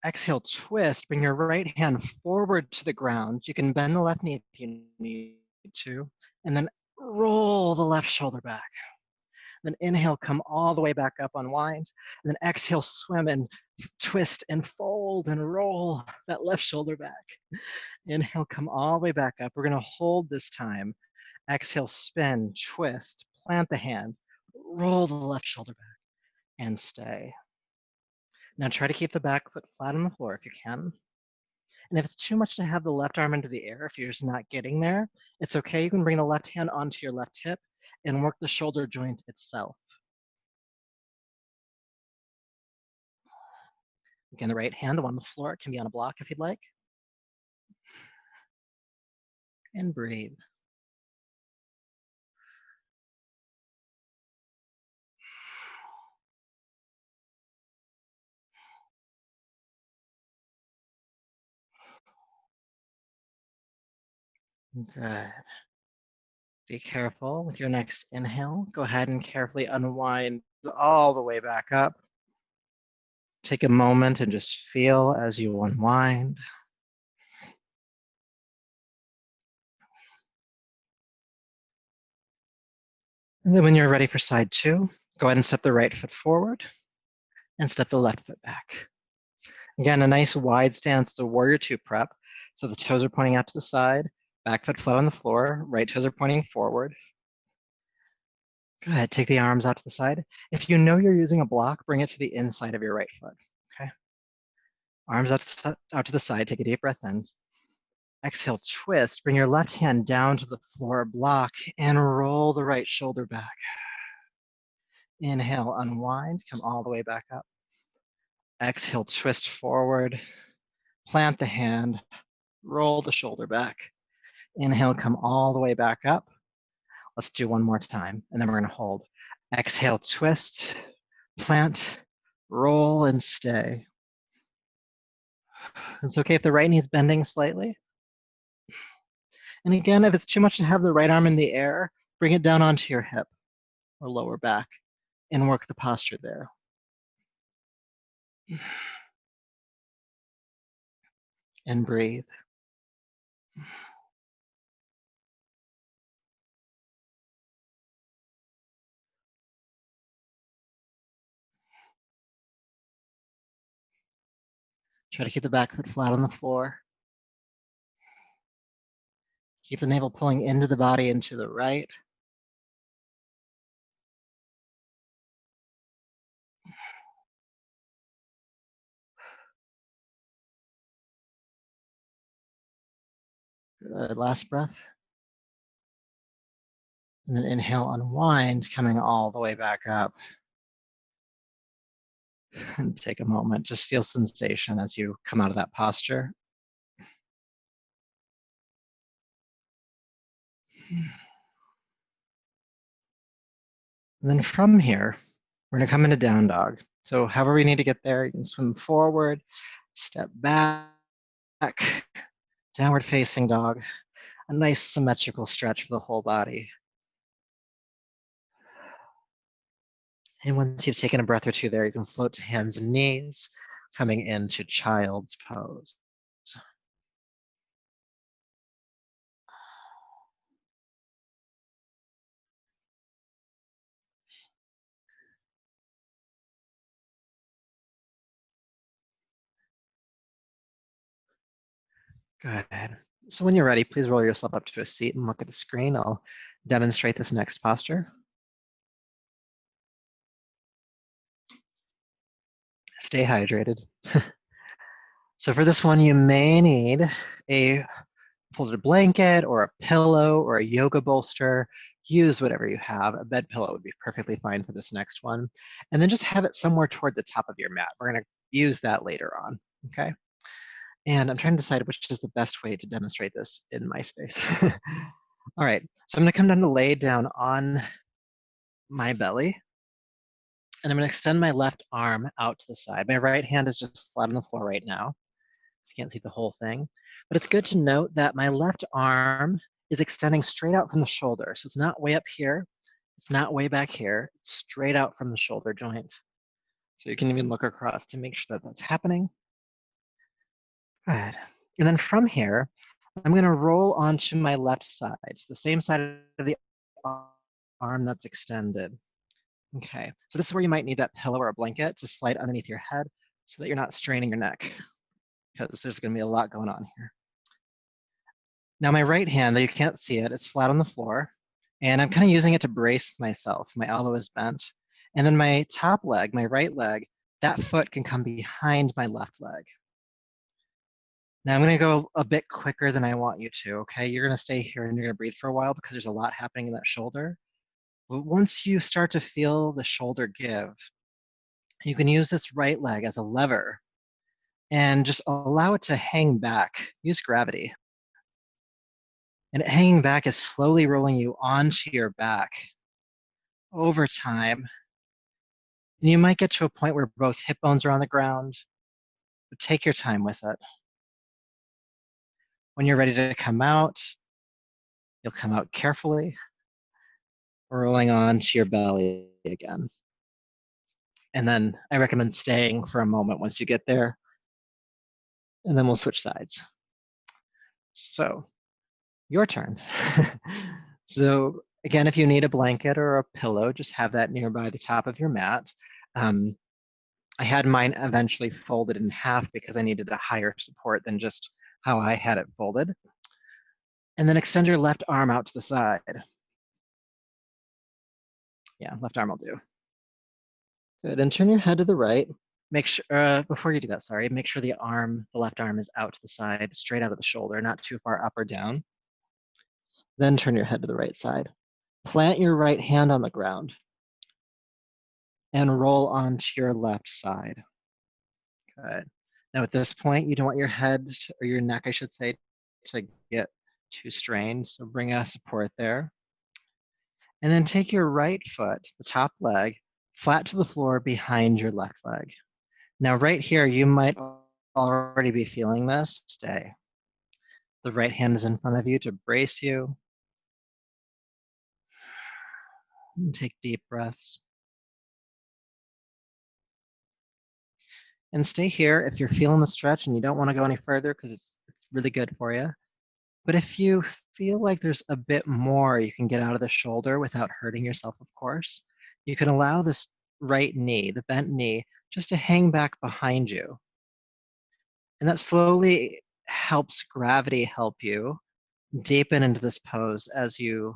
Exhale, twist. Bring your right hand forward to the ground. You can bend the left knee if you need to. And then roll the left shoulder back. Then inhale, come all the way back up, unwind. And then exhale, swim and twist and fold and roll that left shoulder back. Inhale, come all the way back up. We're going to hold this time. Exhale, spin, twist, plant the hand, roll the left shoulder back, and stay. Now try to keep the back foot flat on the floor if you can. And if it's too much to have the left arm into the air, if you're just not getting there, it's okay. You can bring the left hand onto your left hip and work the shoulder joint itself. Again, the right hand, the one on the floor, it can be on a block if you'd like. And breathe. Good. Be careful with your next inhale. Go ahead and carefully unwind all the way back up. Take a moment and just feel as you unwind. And then when you're ready for side two, go ahead and step the right foot forward and step the left foot back. Again, a nice wide stance to warrior two prep. So the toes are pointing out to the side, back foot flat on the floor, right toes are pointing forward. Go ahead, take the arms out to the side. If you know you're using a block, bring it to the inside of your right foot, okay? Arms out to the side, take a deep breath in. Exhale, twist, bring your left hand down to the floor, block, and roll the right shoulder back. Inhale, unwind, come all the way back up. Exhale, twist forward, plant the hand, roll the shoulder back. Inhale, come all the way back up. Let's do one more time, and then we're gonna hold. Exhale, twist, plant, roll, and stay. It's okay if the right knee is bending slightly. And again, if it's too much to have the right arm in the air, bring it down onto your hip or lower back and work the posture there. And breathe. Try to keep the back foot flat on the floor. Keep the navel pulling into the body and to the right. Good, last breath. And then inhale, unwind, coming all the way back up. And take a moment, just feel sensation as you come out of that posture. And then from here, we're gonna come into down dog. So however we need to get there, you can swim forward, step back, downward facing dog. A nice symmetrical stretch for the whole body. And once you've taken a breath or two there, you can float to hands and knees, coming into child's pose. Good. So when you're ready, please roll yourself up to a seat and look at the screen. I'll demonstrate this next posture. Stay hydrated. So for this one, you may need a folded blanket or a pillow or a yoga bolster. Use whatever you have. A bed pillow would be perfectly fine for this next one. And then just have it somewhere toward the top of your mat. We're going to use that later on, okay? And I'm trying to decide which is the best way to demonstrate this in my space. All right, so I'm gonna come down to lay down on my belly. And I'm going to extend my left arm out to the side. My right hand is just flat on the floor right now. You can't see the whole thing. But it's good to note that my left arm is extending straight out from the shoulder. So it's not way up here. It's not way back here. It's straight out from the shoulder joint. So you can even look across to make sure that that's happening. Good. And then from here, I'm going to roll onto my left side. So the same side of the arm that's extended. Okay, so this is where you might need that pillow or a blanket to slide underneath your head so that you're not straining your neck, because there's going to be a lot going on here. Now my right hand, though you can't see it, it's flat on the floor, and I'm kind of using it to brace myself. My elbow is bent. And then my top leg, my right leg, that foot can come behind my left leg. Now I'm going to go a bit quicker than I want you to, okay? You're going to stay here and you're going to breathe for a while because there's a lot happening in that shoulder. But once you start to feel the shoulder give, you can use this right leg as a lever and just allow it to hang back. Use gravity. And hanging back is slowly rolling you onto your back over time. And you might get to a point where both hip bones are on the ground, but take your time with it. When you're ready to come out, you'll come out carefully, rolling onto your belly again. And then I recommend staying for a moment once you get there, and then we'll switch sides. So, your turn. So again, if you need a blanket or a pillow, just have that nearby the top of your mat. I had mine eventually folded in half because I needed a higher support than just how I had it folded. And then extend your left arm out to the side. Yeah, left arm will do. Good, and turn your head to the right. Make sure, before you do that, sorry, make sure the left arm is out to the side, straight out of the shoulder, not too far up or down. Then turn your head to the right side. Plant your right hand on the ground and roll onto your left side. Good. Now at this point, you don't want your head or your neck, I should say, to get too strained. So bring a support there. And then take your right foot, the top leg, flat to the floor behind your left leg. Now right here, you might already be feeling this. Stay. The right hand is in front of you to brace you. And take deep breaths. And stay here if you're feeling the stretch and you don't want to go any further because it's really good for you. But if you feel like there's a bit more you can get out of the shoulder without hurting yourself, of course, you can allow this right knee, the bent knee, just to hang back behind you. And that slowly helps gravity help you deepen into this pose as you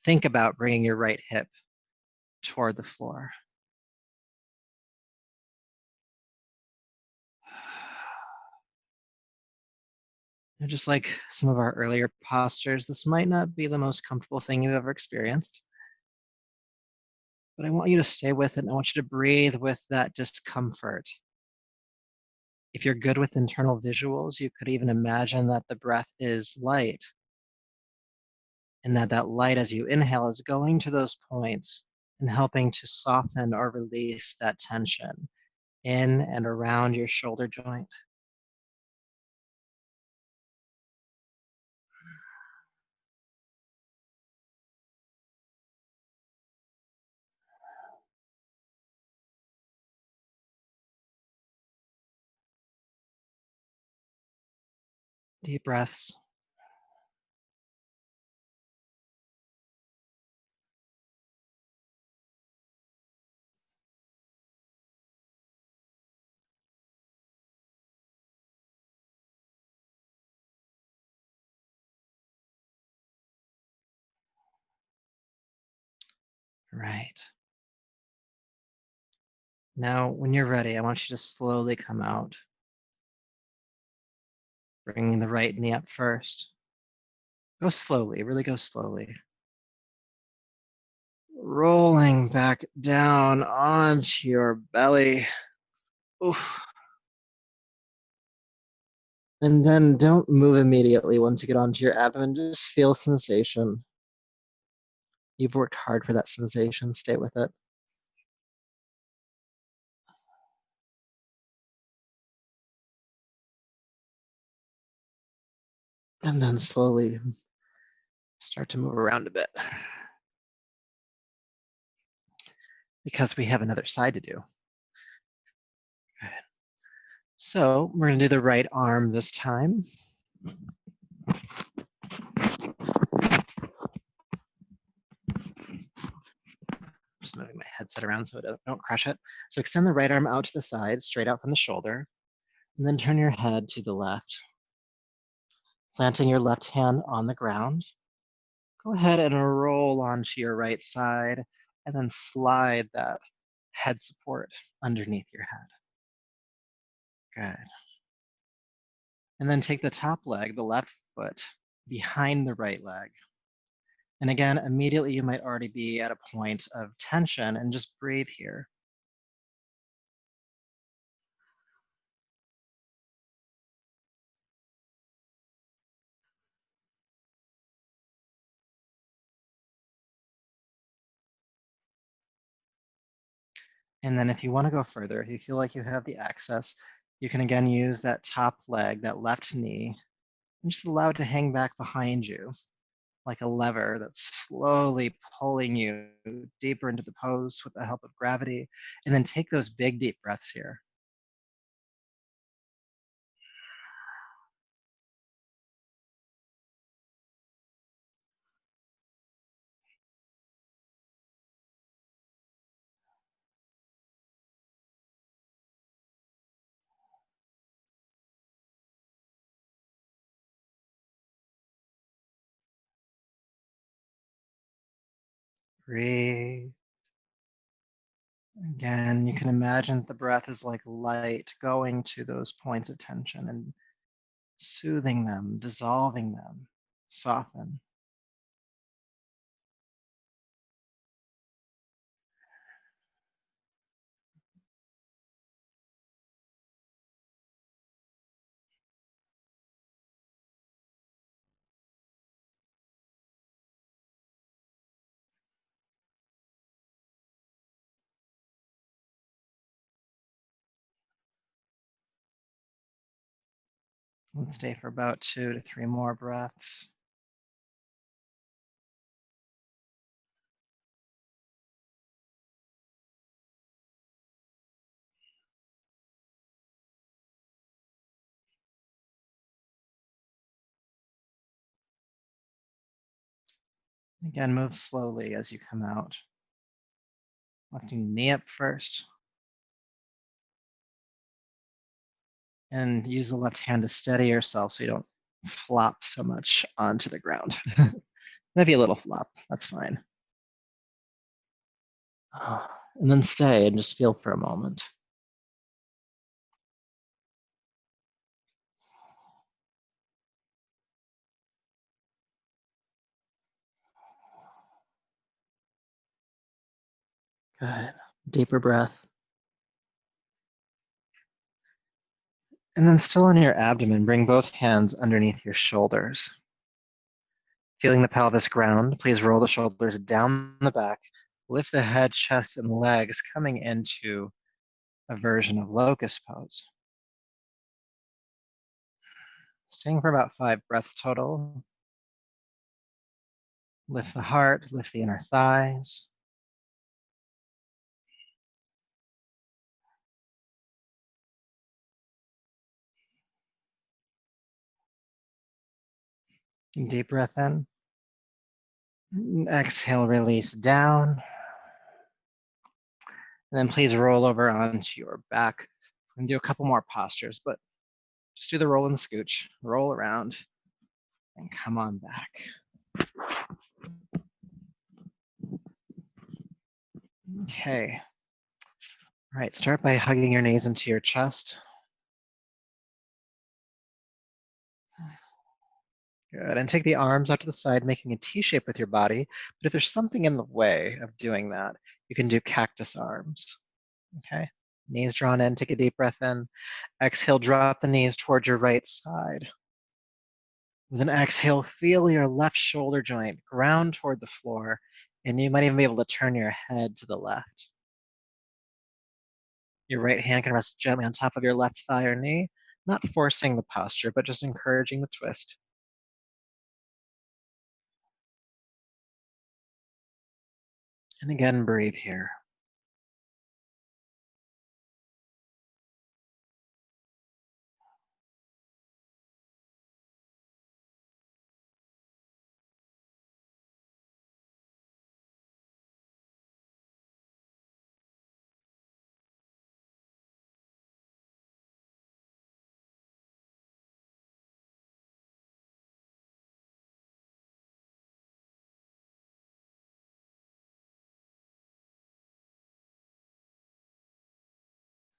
think about bringing your right hip toward the floor. And just like some of our earlier postures, this might not be the most comfortable thing you've ever experienced. But I want you to stay with it, and I want you to breathe with that discomfort. If you're good with internal visuals, you could even imagine that the breath is light, and that light as you inhale is going to those points and helping to soften or release that tension in and around your shoulder joint. Deep breaths. Right. Now, when you're ready, I want you to slowly come out, bringing the right knee up first. Go slowly, really go slowly. Rolling back down onto your belly. Oof. And then don't move immediately once you get onto your abdomen. Just feel sensation. You've worked hard for that sensation. Stay with it. And then slowly start to move around a bit because we have another side to do. Good. So we're going to do the right arm this time. Just moving my headset around so I don't crush it. So extend the right arm out to the side, straight out from the shoulder, and then turn your head to the left. Planting your left hand on the ground, go ahead and roll onto your right side and then slide that head support underneath your head. Good. And then take the top leg, the left foot, behind the right leg. And again, immediately you might already be at a point of tension and just breathe here. And then if you want to go further, if you feel like you have the access, you can again use that top leg, that left knee, and just allow it to hang back behind you like a lever that's slowly pulling you deeper into the pose with the help of gravity. And then take those big, deep breaths here. Breathe. Again, you can imagine the breath is like light going to those points of tension and soothing them, dissolving them, soften. Let's stay for about 2 to 3 more breaths. Again, move slowly as you come out. Lifting the knee up first. And use the left hand to steady yourself so you don't flop so much onto the ground. Maybe a little flop, that's fine. And then stay and just feel for a moment. Good. Deeper breath. And then still on your abdomen, bring both hands underneath your shoulders. Feeling the pelvis ground, please roll the shoulders down the back. Lift the head, chest, and legs, coming into a version of locust pose. Staying for about 5 breaths total. Lift the heart, lift the inner thighs. Deep breath in. Exhale, release down. And then please roll over onto your back. And do a couple more postures, but just do the roll and scooch. Roll around and come on back. Okay. All right, start by hugging your knees into your chest. Good, and take the arms out to the side, making a T shape with your body. But if there's something in the way of doing that, you can do cactus arms. Okay, knees drawn in, take a deep breath in. Exhale, drop the knees towards your right side. With an exhale, feel your left shoulder joint ground toward the floor, and you might even be able to turn your head to the left. Your right hand can rest gently on top of your left thigh or knee, not forcing the posture, but just encouraging the twist. And again, breathe here.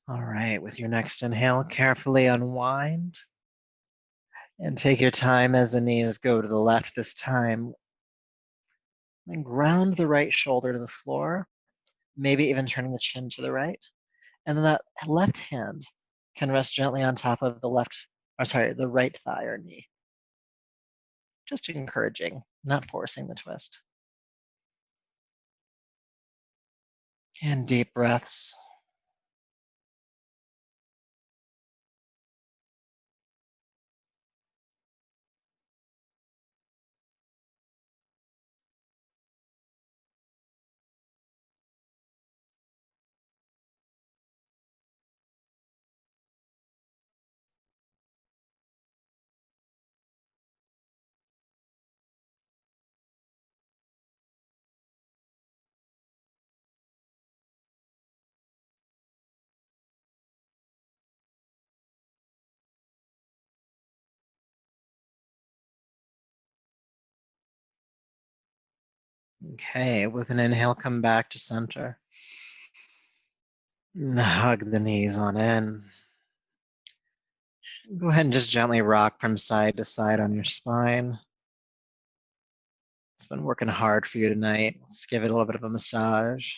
All right, with your next inhale, carefully unwind and take your time as the knees go to the left this time. And ground the right shoulder to the floor, maybe even turning the chin to the right. And then that left hand can rest gently on top of the right thigh or knee. Just encouraging, not forcing the twist. And deep breaths. Okay, with an inhale, come back to center. Hug the knees on in. Go ahead and just gently rock from side to side on your spine. It's been working hard for you tonight. Let's give it a little bit of a massage.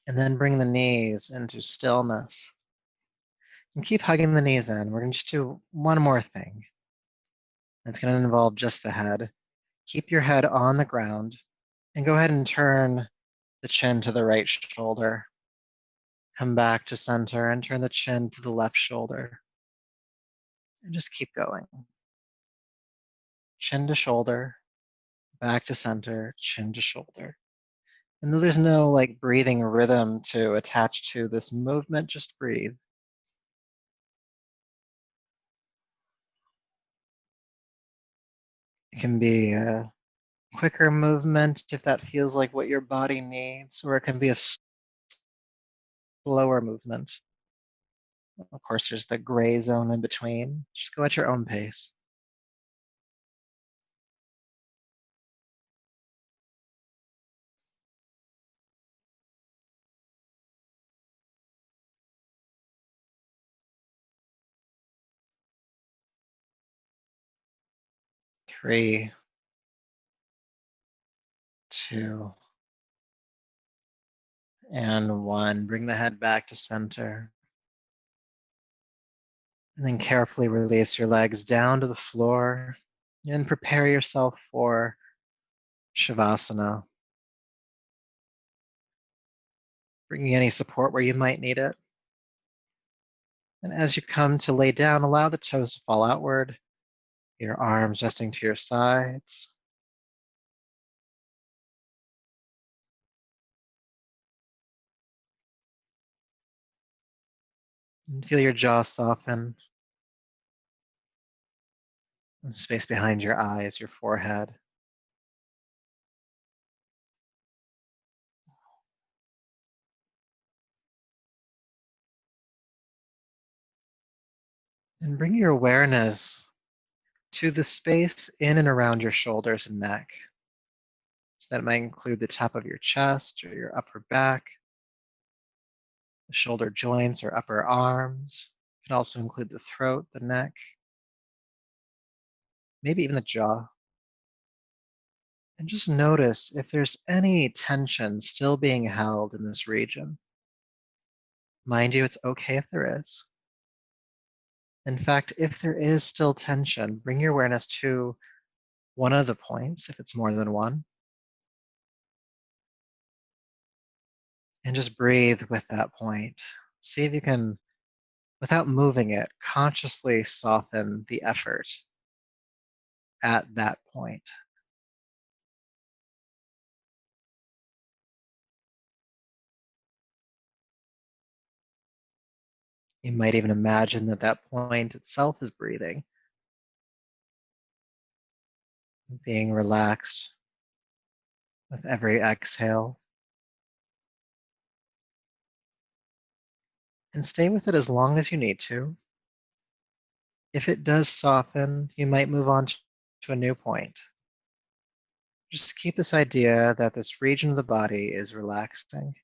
And then bring the knees into stillness. And keep hugging the knees in. We're going to just do one more thing. It's going to involve just the head. Keep your head on the ground and go ahead and turn the chin to the right shoulder. Come back to center and turn the chin to the left shoulder. And just keep going. Chin to shoulder, back to center, chin to shoulder. And there's no like breathing rhythm to attach to this movement, just breathe. It can be a quicker movement if that feels like what your body needs, or it can be a slower movement. Of course, there's the gray zone in between. Just go at your own pace. 3, 2, and 1. Bring the head back to center. And then carefully release your legs down to the floor and prepare yourself for Shavasana. Bringing any support where you might need it. And as you come to lay down, allow the toes to fall outward, your arms resting to your sides. And feel your jaw soften. And space behind your eyes, your forehead. And bring your awareness to the space in and around your shoulders and neck. So that might include the top of your chest or your upper back, the shoulder joints or upper arms. It can also include the throat, the neck, maybe even the jaw. And just notice if there's any tension still being held in this region. Mind you, it's okay if there is. In fact, if there is still tension, bring your awareness to one of the points, if it's more than one. And just breathe with that point. See if you can, without moving it, consciously soften the effort at that point. You might even imagine that that point itself is breathing, being relaxed with every exhale. And stay with it as long as you need to. If it does soften, you might move on to a new point. Just keep this idea that this region of the body is relaxing.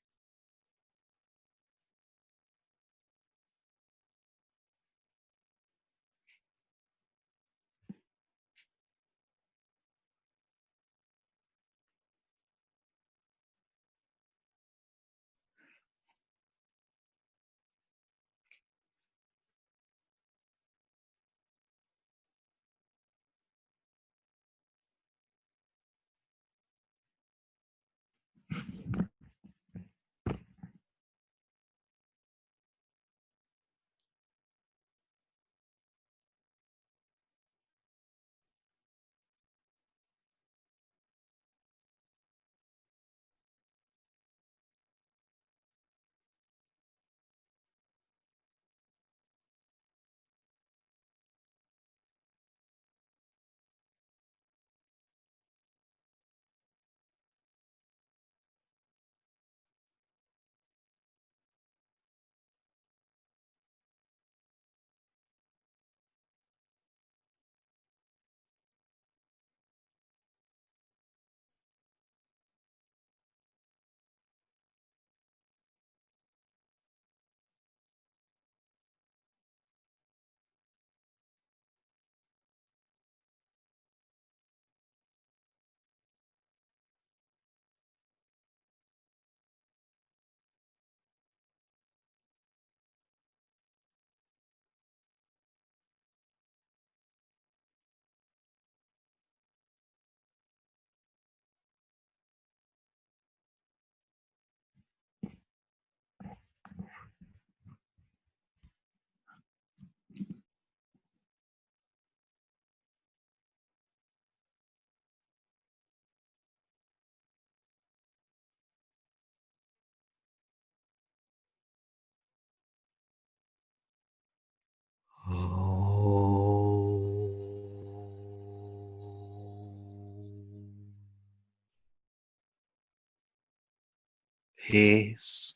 Peace,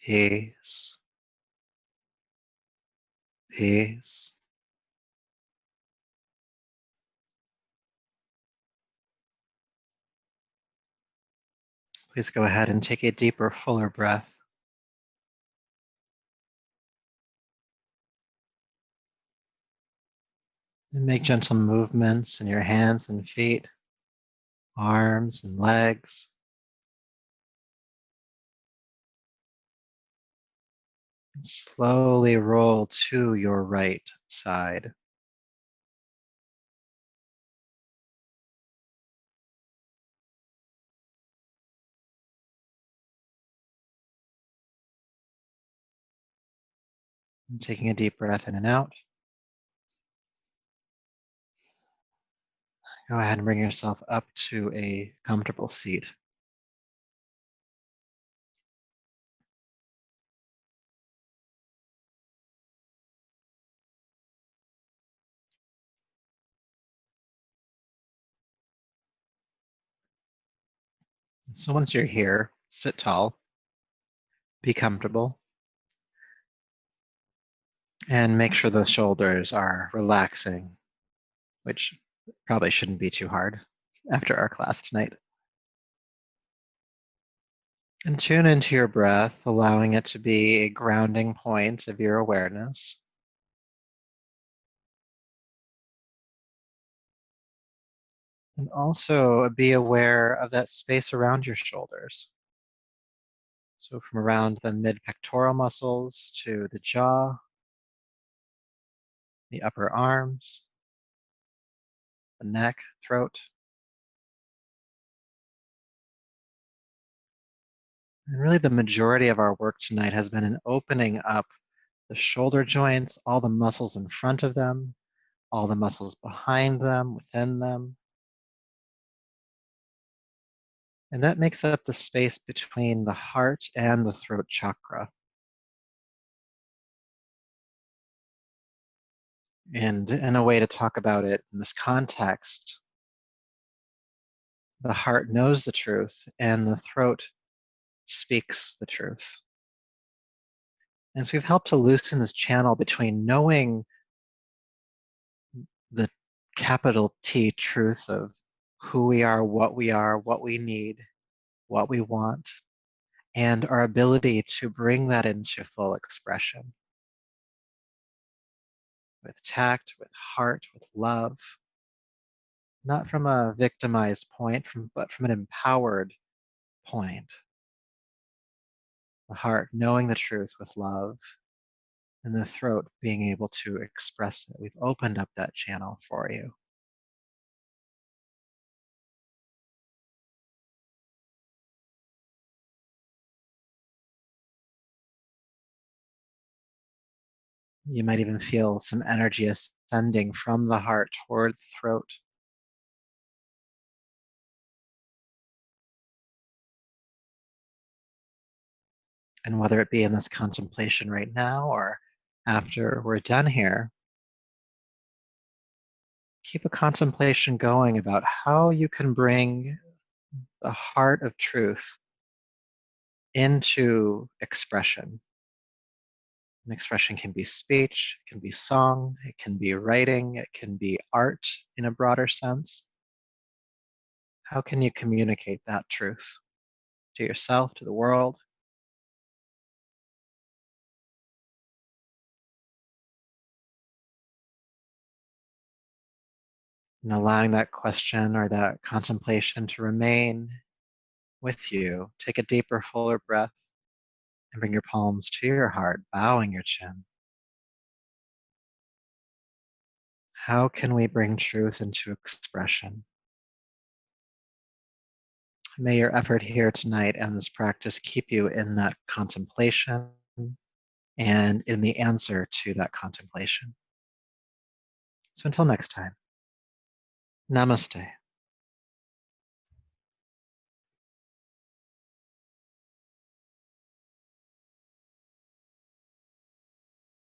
peace, peace. Please go ahead and take a deeper, fuller breath. And make gentle movements in your hands and feet, arms and legs. And slowly roll to your right side. And taking a deep breath in and out. Go ahead and bring yourself up to a comfortable seat. So once you're here, sit tall, be comfortable, and make sure the shoulders are relaxing, which probably shouldn't be too hard after our class tonight. And tune into your breath, allowing it to be a grounding point of your awareness. And also be aware of that space around your shoulders. So from around the mid-pectoral muscles to the jaw, the upper arms, the neck, throat. And really the majority of our work tonight has been in opening up the shoulder joints, all the muscles in front of them, all the muscles behind them, within them. And that makes up the space between the heart and the throat chakra. And in a way to talk about it in this context, the heart knows the truth and the throat speaks the truth. And so we've helped to loosen this channel between knowing the capital T truth of who we are, what we need, what we want, and our ability to bring that into full expression with tact, with heart, with love, not from a victimized point, but from an empowered point. The heart knowing the truth with love, and the throat being able to express it. We've opened up that channel for you. You might even feel some energy ascending from the heart toward the throat. And whether it be in this contemplation right now or after we're done here, keep a contemplation going about how you can bring the heart of truth into expression. And expression can be speech, it can be song, it can be writing, it can be art in a broader sense. How can you communicate that truth to yourself, to the world? And allowing that question or that contemplation to remain with you. Take a deeper, fuller breath and bring your palms to your heart, bowing your chin. How can we bring truth into expression? May your effort here tonight and this practice keep you in that contemplation and in the answer to that contemplation. So until next time, namaste.